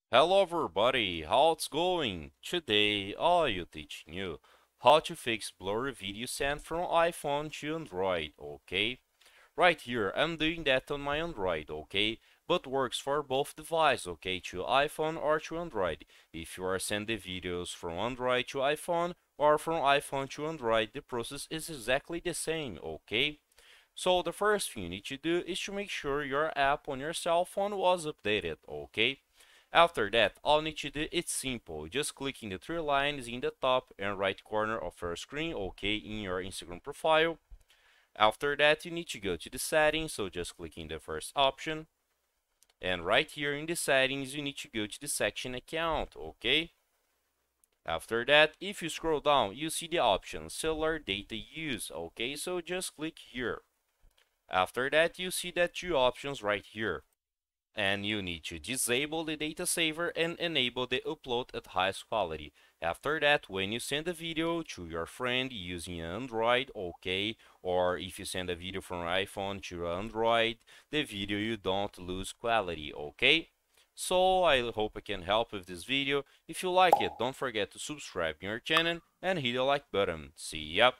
Hello everybody, how it's going? Today I'll teaching you how to fix blurry video sent from iPhone to Android, okay? Right here, I'm doing that on my Android, okay? But works for both devices, okay? To iPhone or to Android. If you are sending videos from Android to iPhone or from iPhone to Android, the process is exactly the same, okay? So the first thing you need to do is to make sure your app on your cell phone was updated, okay? After that, all you need to do is simple. Just clicking the three lines in the top and right corner of your screen, okay, in your Instagram profile. After that, you need to go to the settings, so just clicking the first option. And right here in the settings, you need to go to the section account, okay? After that, if you scroll down, you see the option cellular data use, okay? So just click here. After that, you see that two options right here. And you need to disable the data saver and enable the upload at highest quality. After that, when you send a video to your friend using Android, okay, or if you send a video from iPhone to Android, the video you don't lose quality, okay? So I hope I can help with this video. If you like it, don't forget to subscribe to our channel and hit the like button. See ya!